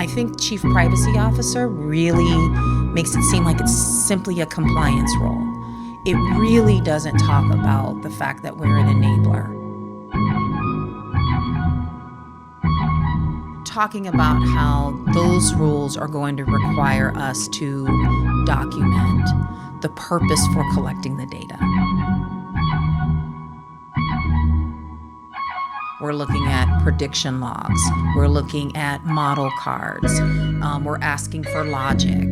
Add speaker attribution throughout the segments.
Speaker 1: I think Chief Privacy Officer really makes it seem like it's simply a compliance role. It really doesn't talk about the fact that we're an enabler. Talking about how those rules are going to require us to document the purpose for collecting the data. We're looking at prediction logs. We're looking at model cards. We're asking for logic.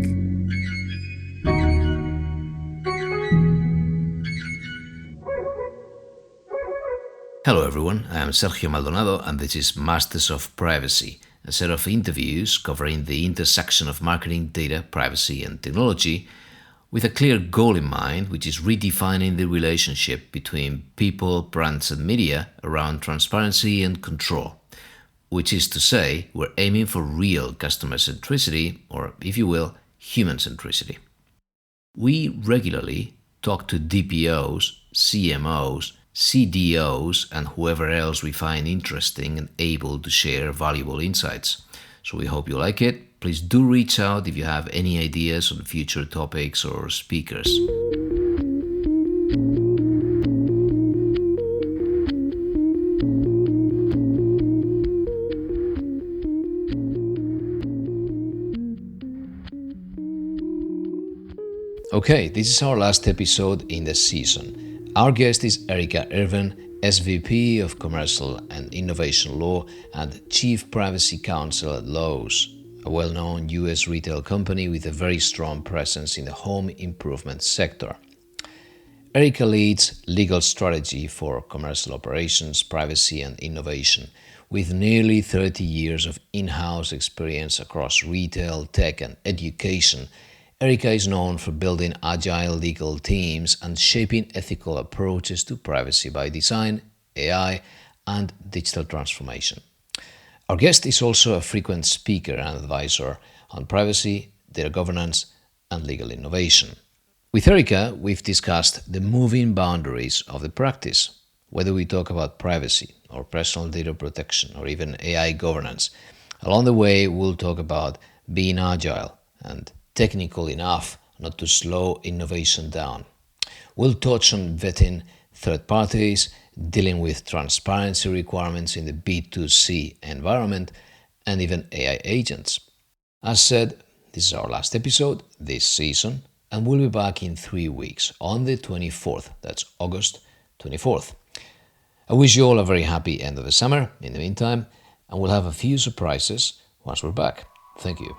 Speaker 2: Hello everyone, I am Sergio Maldonado and this is Masters of Privacy, a set of interviews covering the intersection of marketing, data, privacy and technology with a clear goal in mind, which is redefining the relationship between people, brands and media around transparency and control. Which is to say, we're aiming for real customer centricity, or if you will, human centricity. We regularly talk to DPOs, CMOs, CDOs and whoever else we find interesting and able to share valuable insights. So we hope you like it. Please do reach out if you have any ideas on future topics or speakers. Okay, this is our last episode in the season. Our guest is Irvin, SVP of Commercial and Innovation Law and Chief Privacy Counsel at Lowe, a well-known US retail company with a very strong presence in the home improvement sector. Erica leads legal strategy for commercial operations, privacy and innovation. With nearly 30 years of in-house experience across retail, tech and education, Erica is known for building agile legal teams and shaping ethical approaches to privacy by design, AI, and digital transformation. Our guest is also a frequent speaker and advisor on privacy, data governance, and legal innovation. With Erica, we've discussed the moving boundaries of the practice, whether we talk about privacy or personal data protection or even AI governance. Along the way, we'll talk about being agile and technical enough not to slow innovation down. We'll touch on vetting third parties, dealing with transparency requirements in the B2C environment, and even AI agents. As said, this is our last episode this season, and we'll be back in 3 weeks on the 24th. That's August 24th. I wish you all a very happy end of the summer in the meantime, and we'll have a few surprises once we're back. Thank you.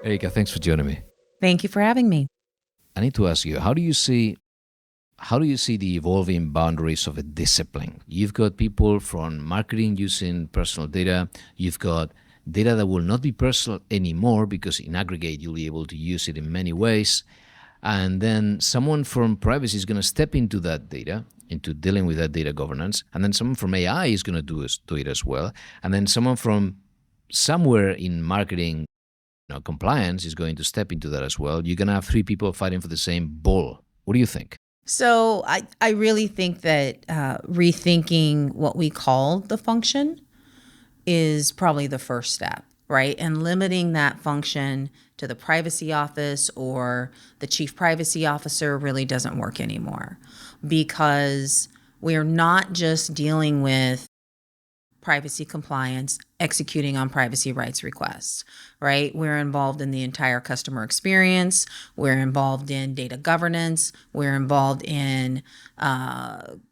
Speaker 2: Erica, thanks for joining me.
Speaker 1: Thank you for having me.
Speaker 2: I need to ask you, how do you see the evolving boundaries of a discipline? You've got people from marketing using personal data. You've got data that will not be personal anymore because in aggregate you'll be able to use it in many ways. And then someone from privacy is going to step into that data, into dealing with that data governance. And then someone from AI is going to do it as well. And then someone from somewhere in marketing compliance is going to step into that as well. You're going to have 3 people fighting for the same ball. What do you think?
Speaker 1: So I really think that rethinking what we call the function is probably the first step, right? And limiting that function to the privacy office or the chief privacy officer really doesn't work anymore, because we're not just dealing with privacy compliance, executing on privacy rights requests, right? We're involved in the entire customer experience. We're involved in data governance. We're involved in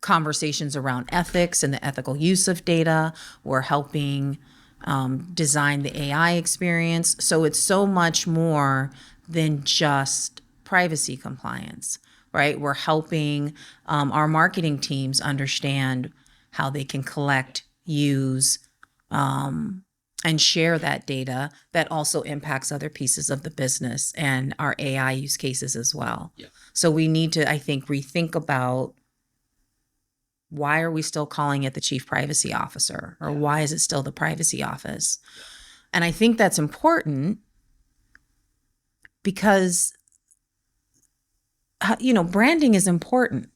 Speaker 1: conversations around ethics and the ethical use of data. We're helping design the AI experience. So it's so much more than just privacy compliance, right? We're helping our marketing teams understand how they can collect, use, and share that data that also impacts other pieces of the business and our AI use cases as well. Yeah. So we need to, I think, rethink about Why are we still calling it the Chief Privacy Officer? Or why is it still the Privacy Office? And I think that's important because, branding is important.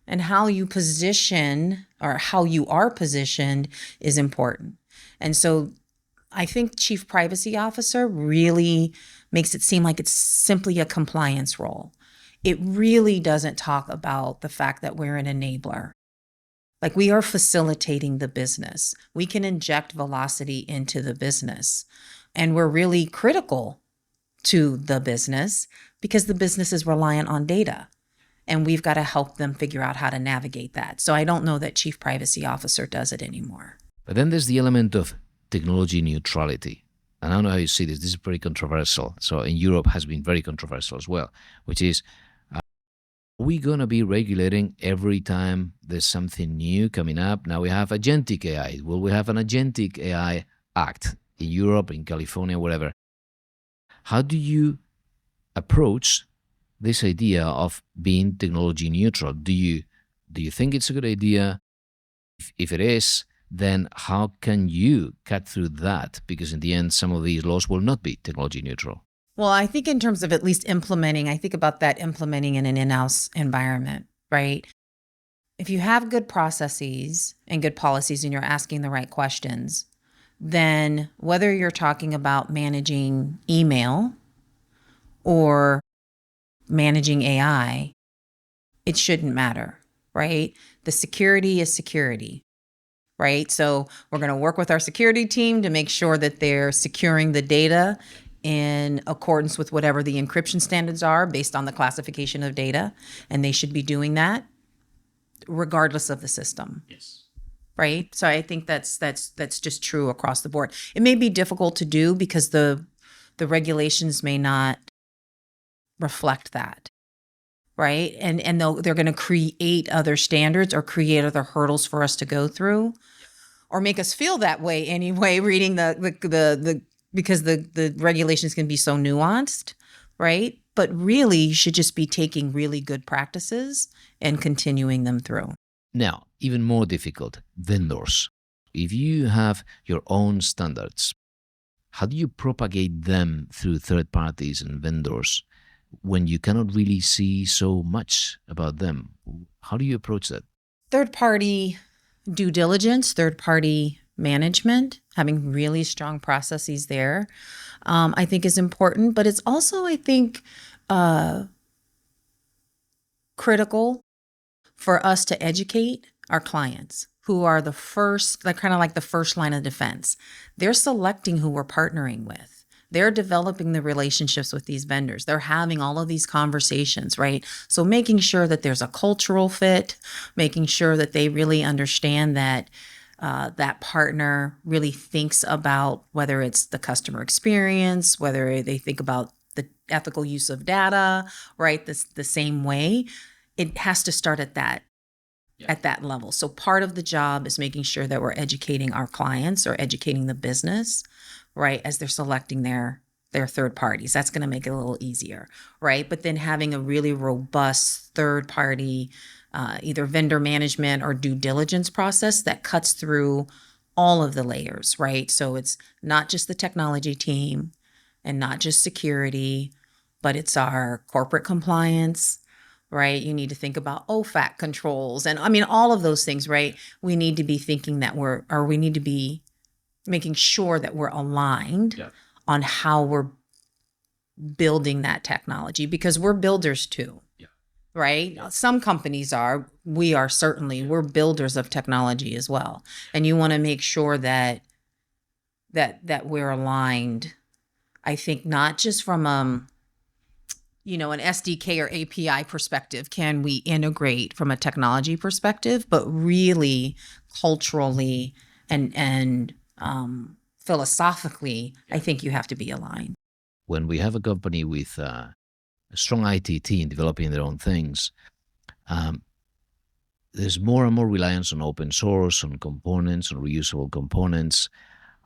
Speaker 1: And how you position or how you are positioned is important. And so I think Chief Privacy Officer really makes it seem like it's simply a compliance role. It really doesn't talk about the fact that we're an enabler. Like, we are facilitating the business. We can inject velocity into the business. And we're really critical to the business because the business is reliant on data. And we've got to help them figure out how to navigate that. So I don't know that Chief Privacy Officer does it anymore.
Speaker 2: But then there's the element of technology neutrality. And I don't know how you see this. This is pretty controversial. So in Europe has been very controversial as well, which is, are we going to be regulating every time there's something new coming up? Now we have agentic AI. Will we have an agentic AI act in Europe, in California, whatever? How do you approach this idea of being technology neutral? Do you think it's a good idea? If it is, then how can you cut through that? Because in the end, some of these laws will not be technology neutral.
Speaker 1: Well, I think in terms of at least implementing, I think about that implementing in an in-house environment, right? If you have good processes and good policies and you're asking the right questions, then whether you're talking about managing email or managing AI, it shouldn't matter, right? The security is security, right? So we're going to work with our security team to make sure that they're securing the data in accordance with whatever the encryption standards are based on the classification of data. And they should be doing that regardless of the system.
Speaker 2: Yes.
Speaker 1: Right? So I think that's just true across the board. It may be difficult to do because the regulations may not reflect that, right? And they're going to create other standards or create other hurdles for us to go through, or make us feel that way anyway. Reading because the regulations can be so nuanced, right? But really, you should just be taking really good practices and continuing them through.
Speaker 2: Now, even more difficult, vendors. If you have your own standards, how do you propagate them through third parties and vendors when you cannot really see so much about them? How do you approach that?
Speaker 1: Third-party due diligence, third-party management, having really strong processes there, I think is important. But it's also, I think, critical for us to educate our clients, who are the first, kind of the first line of defense. They're selecting who we're partnering with. They're developing the relationships with these vendors. They're having all of these conversations, right? So making sure that there's a cultural fit, making sure that they really understand that that partner really thinks about whether it's the customer experience, whether they think about the ethical use of data, right? The same way. It has to start at that level. So part of the job is making sure that we're educating our clients or educating the business, right, as they're selecting their third parties. That's going to make it a little easier, right? But then having a really robust third party, either vendor management or due diligence process that cuts through all of the layers, right? So it's not just the technology team and not just security, but it's our corporate compliance, right? You need to think about OFAC controls and all of those things, right? We need to be thinking that we need to be making sure that we're aligned on how we're building that technology, because we're builders too, right? Some companies are, we're builders of technology as well. And you want to make sure that we're aligned, I think, not just from an SDK or API perspective, can we integrate from a technology perspective, but really culturally and philosophically, I think you have to be aligned.
Speaker 2: When we have a company with a strong IT team developing their own things, there's more and more reliance on open source, on components, on reusable components.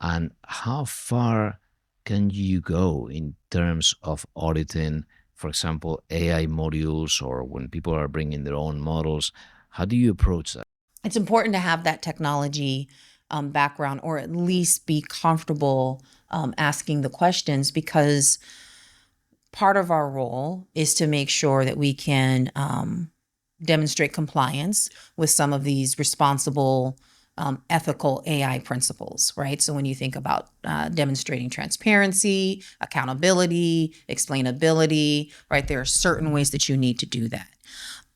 Speaker 2: And how far can you go in terms of auditing, for example, AI modules, or when people are bringing their own models? How do you approach that?
Speaker 1: it's important to have that technology background, or at least be comfortable asking the questions, because part of our role is to make sure that we can demonstrate compliance with some of these responsible, ethical AI principles, right? So when you think about demonstrating transparency, accountability, explainability, right, there are certain ways that you need to do that.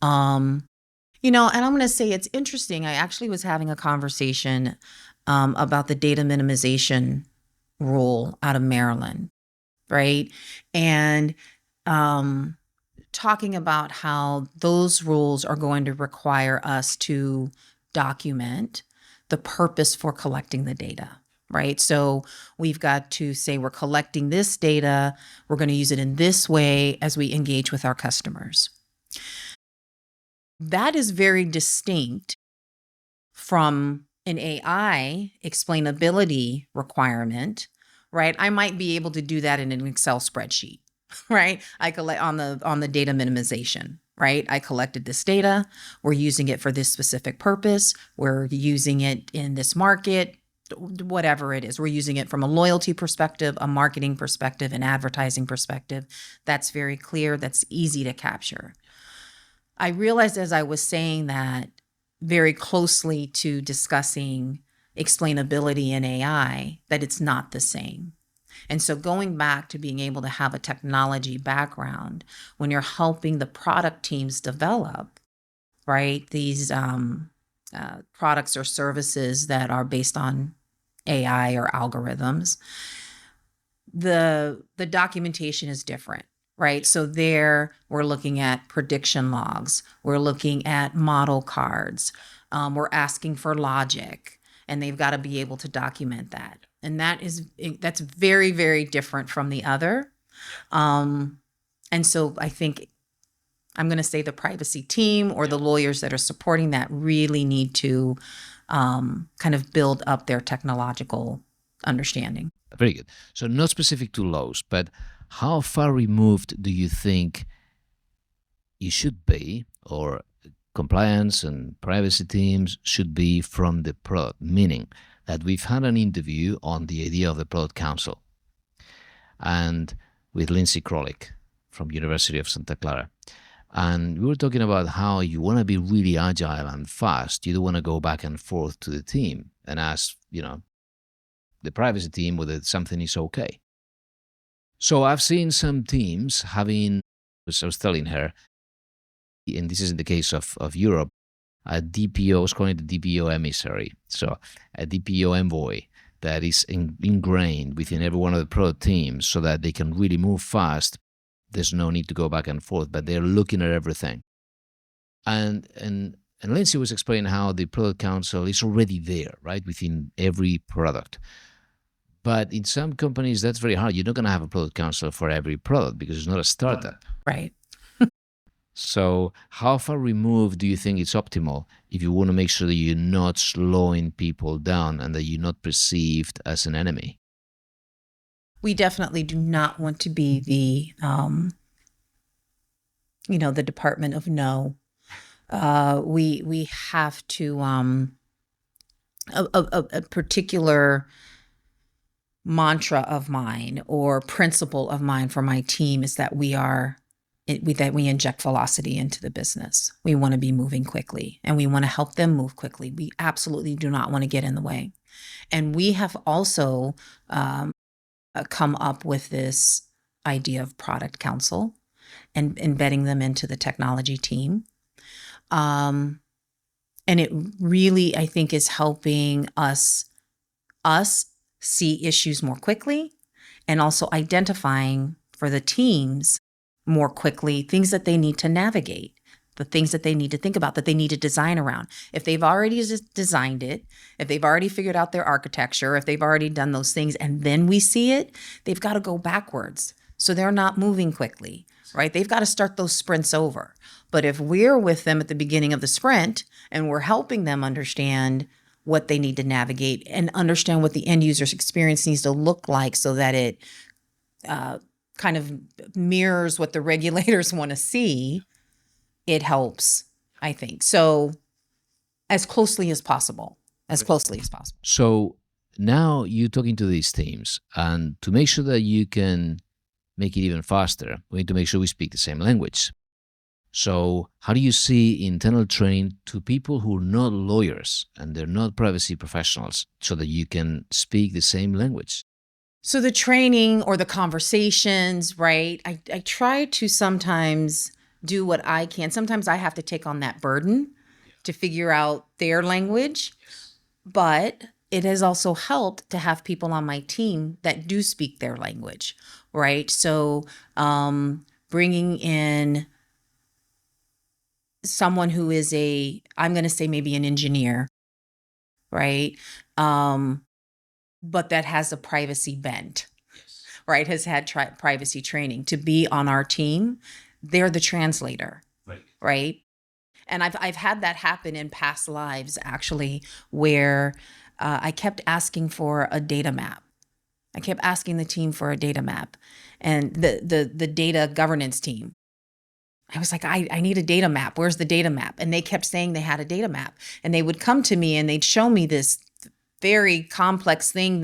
Speaker 1: And I'm going to say it's interesting. I actually was having a conversation about the data minimization rule out of Maryland, right? And talking about how those rules are going to require us to document the purpose for collecting the data, right? So we've got to say we're collecting this data, we're going to use it in this way as we engage with our customers. That is very distinct from an AI explainability requirement, right? I might be able to do that in an Excel spreadsheet, right? I collect on the data minimization, right? I collected this data. We're using it for this specific purpose. We're using it in this market, whatever it is. We're using it from a loyalty perspective, a marketing perspective, an advertising perspective. That's very clear. That's easy to capture. I realized as I was saying that, very closely to discussing explainability in AI, that it's not the same. And so going back to being able to have a technology background when you're helping the product teams develop, right, these products or services that are based on AI or algorithms, the documentation is different, right? So there we're looking at prediction logs, we're looking at model cards, we're asking for logic, and they've got to be able to document that. And that's very, very different from the other. And so I think I'm going to say the privacy team or the lawyers that are supporting that really need to kind of build up their technological understanding.
Speaker 2: Very good. So not specific to Lowe's, but how far removed do you think you should be, or compliance and privacy teams should be, from the product? Meaning that we've had an interview on the idea of the product council, and with Lindsay Krolik from University of Santa Clara. And we were talking about how you want to be really agile and fast. You don't want to go back and forth to the team and ask, the privacy team whether something is okay. So I've seen some teams having, as I was telling her, and this is in the case of Europe, a DPO, I was calling it the DPO emissary. So a DPO envoy that is ingrained within every one of the product teams so that they can really move fast. There's no need to go back and forth, but they're looking at everything. And Lindsay was explaining how the product council is already there, right, within every product. But in some companies, that's very hard. You're not going to have a product council for every product because it's not a startup.
Speaker 1: Right.
Speaker 2: So how far removed do you think it's optimal if you want to make sure that you're not slowing people down and that you're not perceived as an enemy?
Speaker 1: We definitely do not want to be the Department of No. We have to, a particular mantra of mine or principle of mine for my team is that we inject velocity into the business. We want to be moving quickly, and we want to help them move quickly. We absolutely do not want to get in the way. And we have also come up with this idea of product council and embedding them into the technology team. And it really, I think, is helping us see issues more quickly, and also identifying for the teams more quickly things that they need to navigate, the things that they need to think about, that they need to design around. If they've already designed it, if they've already figured out their architecture, if they've already done those things, and then we see it, they've got to go backwards. So they're not moving quickly, right? They've got to start those sprints over. But if we're with them at the beginning of the sprint and we're helping them understand what they need to navigate and understand what the end user's experience needs to look like so that it kind of mirrors what the regulators want to see, it helps, I think. So as closely as possible, as closely as possible.
Speaker 2: So now you're talking to these teams, and to make sure that you can make it even faster, we need to make sure we speak the same language. So how do you see internal training to people who are not lawyers and they're not privacy professionals so that you can speak the same language?
Speaker 1: So the training or the conversations, right? I try to sometimes do what I can. Sometimes I have to take on that burden to figure out their language, but it has also helped to have people on my team that do speak their language, right? So bringing in someone who is I'm going to say maybe an engineer, right? But that has a privacy bent, right? Has had privacy training to be on our team. They're the translator, right? And I've had that happen in past lives, actually, where I kept asking for a data map. I kept asking the team for a data map, and the data governance team. I was like, I need a data map. Where's the data map? And they kept saying they had a data map, and they would come to me and they'd show me this very complex thing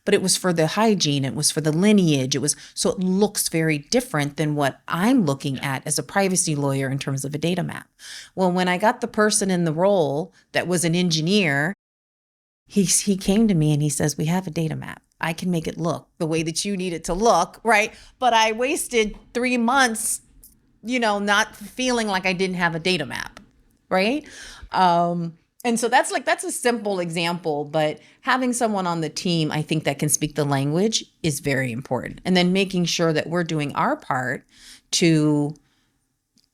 Speaker 1: but it was for the hygiene, it was for the lineage, so it looks very different than what I'm looking at as a privacy lawyer in terms of a data map. Well, when I got the person in the role that was an engineer, he came to me and he says, we have a data map. I can make it look the way that you need it to look, right? But I wasted 3 months, not feeling like I didn't have a data map, right? And so that's a simple example, but having someone on the team, I think, that can speak the language is very important. And then making sure that we're doing our part to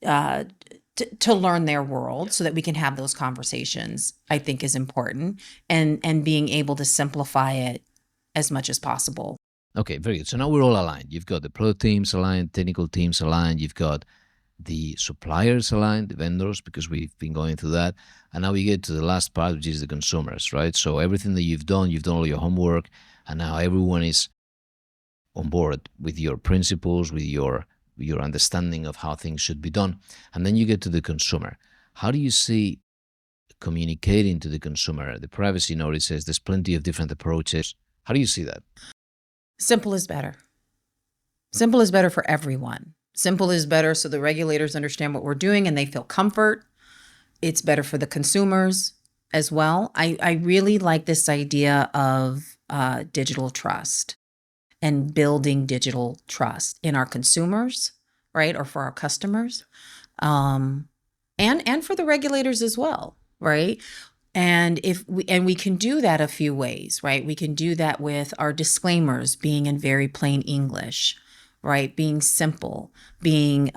Speaker 1: learn their world so that we can have those conversations, I think, is important. And being able to simplify it as much as possible.
Speaker 2: Okay, very good. So now we're all aligned. You've got the product teams aligned, technical teams aligned, you've got the suppliers aligned, the vendors, because we've been going through that. And now we get to the last part, which is the consumers, right? So everything that you've done all your homework, and now everyone is on board with your principles, with your understanding of how things should be done. And then you get to the consumer. How do you see communicating to the consumer? The privacy notices, there's plenty of different approaches. How do you see that?
Speaker 1: Simple is better. Simple is better for everyone. Simple is better so the regulators understand what we're doing and they feel comfort. It's better for the consumers as well. I really like this idea of digital trust and building digital trust in our consumers, right? Or for our customers, and for the regulators as well, right? And we can do that a few ways, right? We can do that with our disclaimers being in very plain English, right? Being simple, being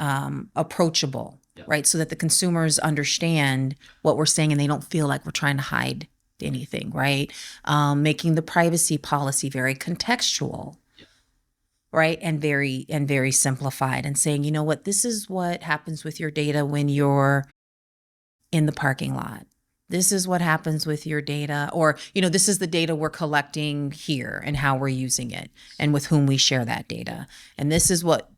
Speaker 1: approachable, right? So that the consumers understand what we're saying and they don't feel like we're trying to hide anything, right? Making the privacy policy very contextual, right? And very simplified, and saying, you know what, this is what happens with your data when you're in the parking lot. This is what happens with your data, or, this is the data we're collecting here and how we're using it and with whom we share that data. And this is what,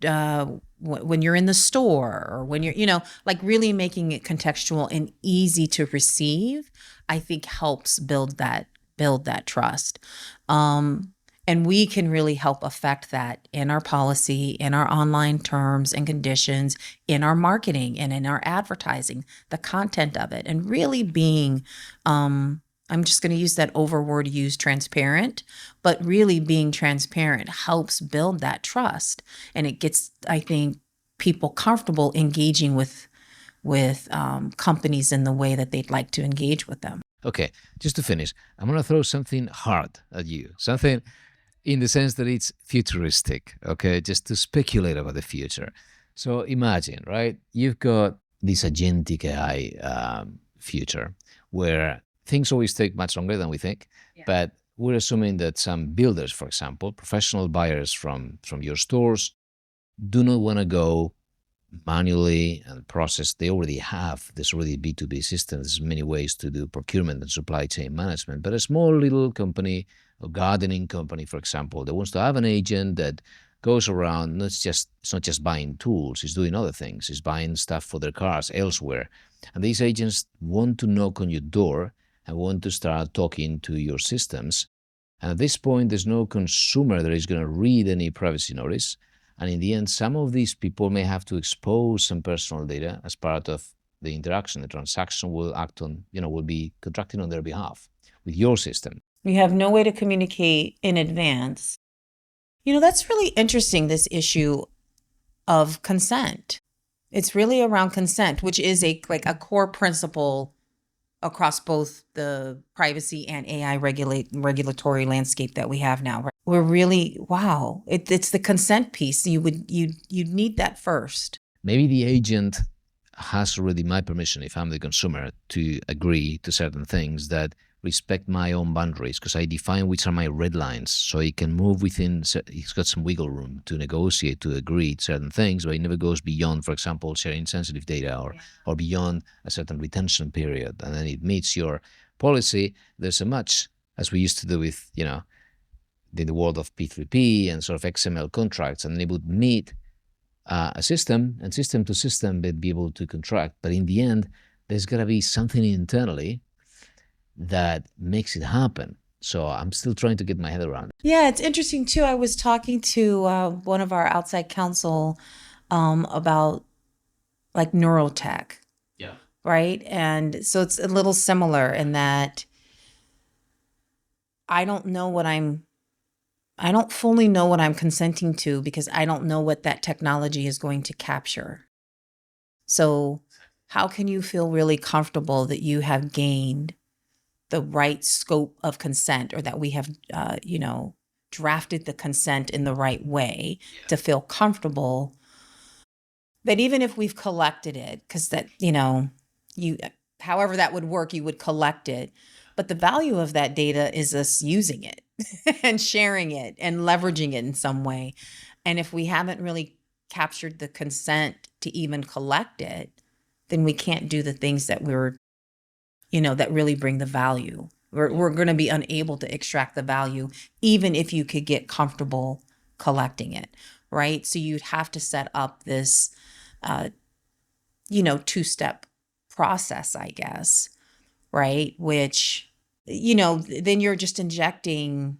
Speaker 1: when you're in the store or when you're, like really making it contextual and easy to receive, I think helps build that trust. And we can really help affect that in our policy, in our online terms and conditions, in our marketing and in our advertising, the content of it, and really being, I'm just going to use that word used, transparent, but really being transparent helps build that trust. And it gets, I think, people comfortable engaging with companies in the way that they'd like to engage with them.
Speaker 2: Okay, just to finish, I'm going to throw something hard at you, something in the sense that it's futuristic, okay, just to speculate about the future. So imagine, right, you've got this agentic AI future where things always take much longer than we think, but we're assuming that some builders, for example, professional buyers from your stores, do not want to go manually and process. There's already B2B systems, many ways to do procurement and supply chain management. But a small little company, a gardening company, for example, that wants to have an agent that goes around, it's not just buying tools, it's doing other things. It's buying stuff for their cars elsewhere. And these agents want to knock on your door and want to start talking to your systems. And at this point, there's no consumer that is going to read any privacy notice. And in the end, some of these people may have to expose some personal data as part of the interaction. The transaction will act on, will be contracting on their behalf with your system.
Speaker 1: You have no way to communicate in advance. That's really interesting, this issue of consent. It's really around consent, which is a core principle across both the privacy and AI regulatory landscape that we have now. Right? We're really, wow, it's the consent piece. You'd need that first.
Speaker 2: Maybe the agent has already my permission, if I'm the consumer, to agree to certain things that respect my own boundaries, because I define which are my red lines, so he can move within. He's got some wiggle room to negotiate, to agree to certain things, but he never goes beyond, for example, sharing sensitive data or beyond a certain retention period, and then it meets your policy. There's so much, as we used to do with, in the world of P3P and sort of XML contracts, and they would meet a system, and system to system they'd be able to contract. But in the end, there's got to be something internally that makes it happen. So I'm still trying to get my head around it.
Speaker 1: Yeah, it's interesting too. I was talking to one of our outside counsel about like neurotech.
Speaker 2: Yeah.
Speaker 1: Right. And so it's a little similar in that I don't fully know what I'm consenting to because I don't know what that technology is going to capture. So how can you feel really comfortable that you have gained the right scope of consent, or that we have, drafted the consent in the right way to feel comfortable that even if we've collected it, because that, however that would work, you would collect it. But the value of that data is us using it and sharing it and leveraging it in some way. And if we haven't really captured the consent to even collect it, then we can't do the things that that really bring the value. We're going to be unable to extract the value, even if you could get comfortable collecting it, right? So you'd have to set up this, two-step process, I guess, right? Which, then you're just injecting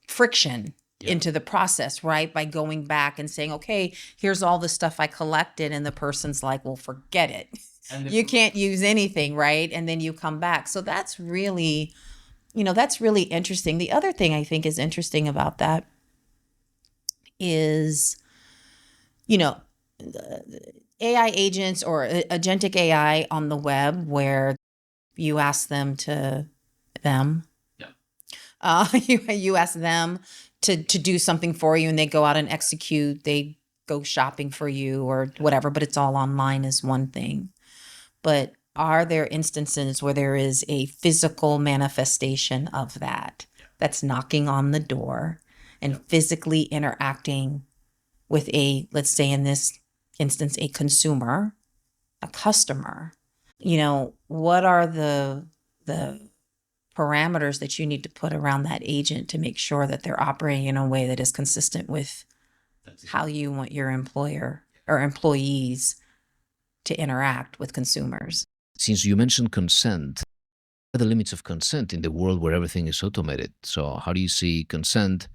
Speaker 1: friction into the process, right? By going back and saying, okay, here's all the stuff I collected. And the person's like, well, forget it. You can't use anything, right? And then you come back. So that's really interesting. The other thing I think is interesting about that is, AI agents or agentic AI on the web, where you ask them. You ask them to do something for you and they go out and execute. They go shopping for you or whatever, but it's all online is one thing. But are there instances where there is a physical manifestation of that's knocking on the door and physically interacting with let's say in this instance, a consumer, a customer? What are the parameters that you need to put around that agent to make sure that they're operating in a way that is consistent with how you want your employer or employees to interact with consumers?
Speaker 2: Since you mentioned consent, what are the limits of consent in the world where everything is automated? So how do you see consent,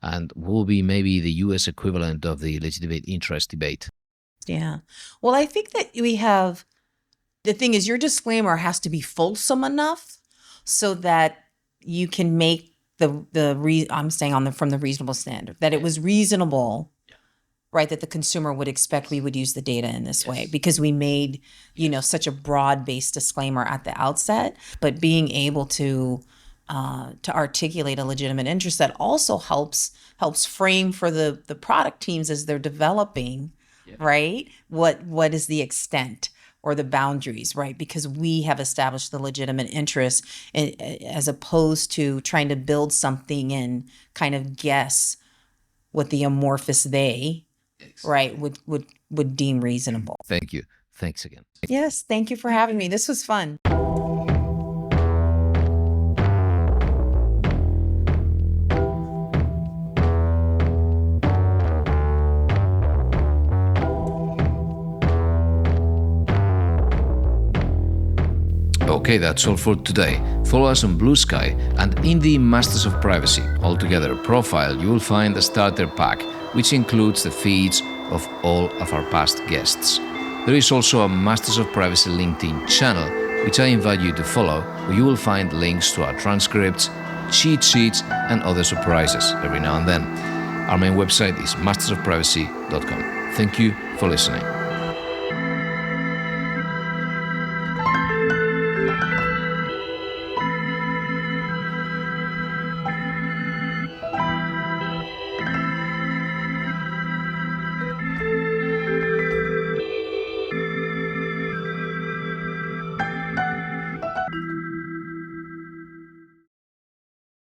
Speaker 2: and what will be maybe the US equivalent of the legitimate interest debate?
Speaker 1: Yeah. Well, I think that the thing is, your disclaimer has to be fulsome enough so that you can make from the reasonable standard, that it was reasonable, right, that the consumer would expect we would use the data in this way because we made, such a broad-based disclaimer at the outset. But being able to articulate a legitimate interest that also helps frame for the product teams as they're developing, right, what is the extent or the boundaries, right? Because we have established the legitimate interest, as opposed to trying to build something and kind of guess what the amorphous they, right, would deem reasonable.
Speaker 2: Thank you. Thanks again.
Speaker 1: Yes, thank you for having me. This was fun.
Speaker 2: Okay, that's all for today. Follow us on Blue Sky, and in the Masters of Privacy Altogether profile, you will find the starter pack, which includes the feeds of all of our past guests. There is also a Masters of Privacy LinkedIn channel, which I invite you to follow, where you will find links to our transcripts, cheat sheets, and other surprises every now and then. Our main website is mastersofprivacy.com. Thank you for listening.